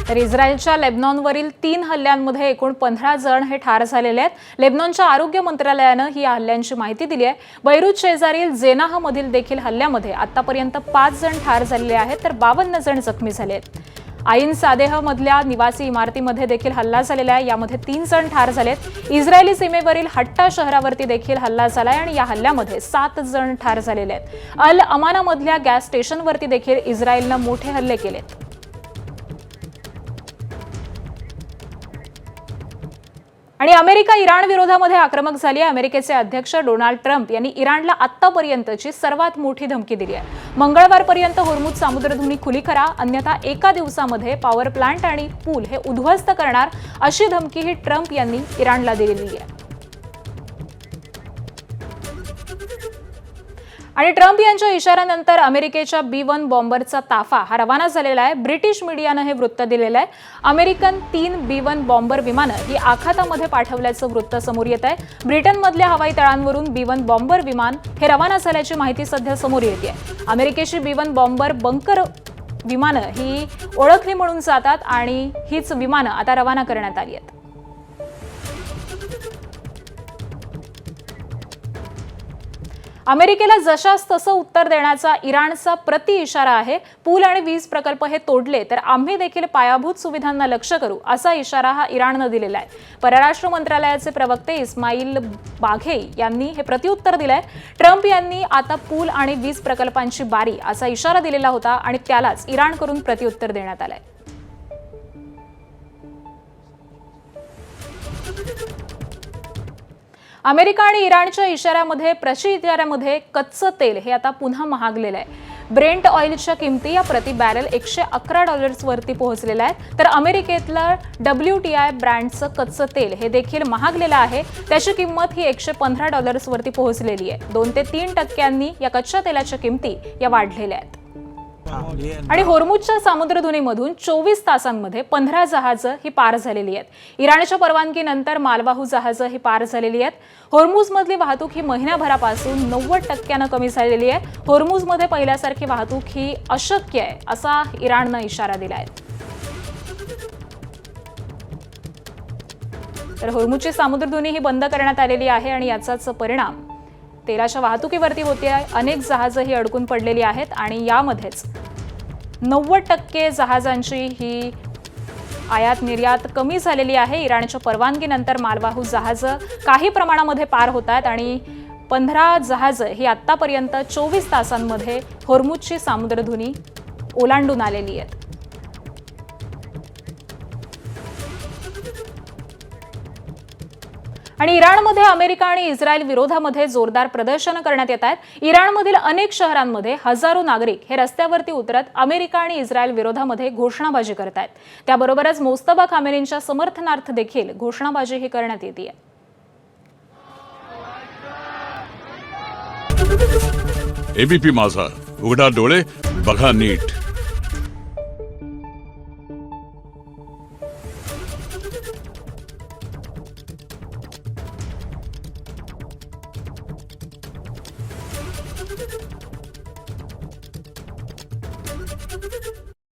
तर इस्रायलच्या लेबनॉनवरील 3 हल्ल्यांमध्ये एकूण 15 जण हे ठार झालेले आहेत। लेबनॉनच्या आरोग्य मंत्रालयानं ही हल्ल्यांची माहिती दिली आहे। बैरूत शेजारील जेनाह मधील देखील हल्ल्यामध्ये आतापर्यंत 5 जण ठार झालेले आहेत तर 52 जण जखमी झाले आहेत। आईन सादेह मधल्या निवासी इमारतीमध्ये देखील हल्ला झालेला आहे। यामध्ये 3 जण ठार झालेत। इस्रायली सीमेवरील हट्टा शहरावरती देखील हल्ला झालाय आणि या हल्ल्यामध्ये 7 जण ठार झालेले आहेत। अल अमाना मधल्या गॅस स्टेशनवरती देखील इस्रायलनं मोठे हल्ले केलेत। आणि अमेरिका इराण विरोधामध्ये आक्रमक झाली आहे। अमेरिकेचे अध्यक्ष डोनाल्ड ट्रम्प यांनी इराणला आतापर्यंतची सर्वात मोठी धमकी दिली आहे। मंगळवारपर्यंत होर्मुझ सामुद्रधुनी खुली करा, अन्यथा एका दिवसामध्ये पॉवर प्लांट आणि पूल हे उद्ध्वस्त करणार, अशी धमकी ही ट्रम्प यांनी इराणला दिलेली आहे। आणि ट्रम्प यांच्या इशाऱ्यानंतर अमेरिकेच्या B-1 बॉम्बरचा ताफा हा रवाना झालेला आहे। ब्रिटिश मीडियानं हे वृत्त दिलेलं आहे। अमेरिकन 3 B-1 बॉम्बर विमानं ही आखातामध्ये पाठवल्याचं वृत्त समोर येत आहे। ब्रिटनमधल्या हवाई तळांवरून B-1 बॉम्बर विमान हे रवाना झाल्याची माहिती सध्या समोर येते आहे। अमेरिकेची B-1 बॉम्बर बंकर विमानं ही ओळखली म्हणून जातात आणि हीच विमानं आता रवाना करण्यात आली आहेत। अमेरिकेला जशास तसं उत्तर देण्याचा इराणचा प्रति इशारा आहे। पूल आणि वीज प्रकल्प हे तोडले तर आम्ही देखील पायाभूत सुविधांना लक्ष्य करू, असा इशारा हा इराणनं दिलेला आहे। परराष्ट्र मंत्रालयाचे प्रवक्ते इस्माईल बाघे यांनी हे प्रत्युत्तर दिलंय। ट्रम्प यांनी आता पूल आणि वीज प्रकल्पांची बारी असा इशारा दिलेला होता आणि त्यालाच इराणकडून प्रत्युत्तर देण्यात आलंय। अमेरिका आणि इराणच्या इशाऱ्यामध्ये इशाऱ्यामध्ये कच्चं तेल हे आता पुन्हा महागलेलं आहे। ब्रेंट ऑइलच्या किमती या प्रति बॅरल $111 वरती पोहोचलेल्या आहेत। तर अमेरिकेतलं WTI ब्रँडचं कच्चं तेल हे देखील महागलेलं आहे। त्याची किंमत ही $115 वरती पोहोचलेली आहे। 2 ते 3% या कच्च्या तेलाच्या किमती या वाढलेल्या आहेत। आणि होर्मुझच्या सामुद्रधुनीमधून 24 तासांमध्ये 15 जहाजं ही पार झालेली आहेत। इराणच्या परवानगीनंतर मालवाहू जहाजं ही पार झालेली आहेत। होर्मुझमधली वाहतूक ही महिन्याभरापासून 90% कमी झालेली आहे। होर्मुझमध्ये पहिल्यासारखी वाहतूक ही अशक्य आहे, असा इराणनं इशारा दिला आहे। तर होर्मुझची सामुद्रधुनी ही बंद करण्यात आलेली आहे आणि याचाच परिणाम तेलाच्या वाहतुकीवरती होते आहे। अनेक जहाजं ही अडकून पडलेली आहेत आणि यामध्येच 90% जहाजांची ही आयात निर्यात कमी झालेली आहे। इराणच्या परवानगीनंतर मालवाहू जहाजं काही प्रमाणामध्ये पार होत आहेत आणि 15 जहाजं ही आतापर्यंत 24 तासांमध्ये होर्मुझची सामुद्रधुनी ओलांडून आलेली आहेत। आणि इराणमध्ये अमेरिका आणि इस्रायल विरोधामध्ये जोरदार प्रदर्शनं करण्यात येत आहेत। इराणमधील अनेक शहरांमध्ये हजारो नागरिक हे रस्त्यावरती उतरत अमेरिका आणि इस्रायल विरोधामध्ये घोषणाबाजी करत आहेत। त्याबरोबरच मोस्तफा खामेनींच्या समर्थनार्थ देखील घोषणाबाजी ही करण्यात येते। एबीपी माझा, उघडा डोळे बघा नीट।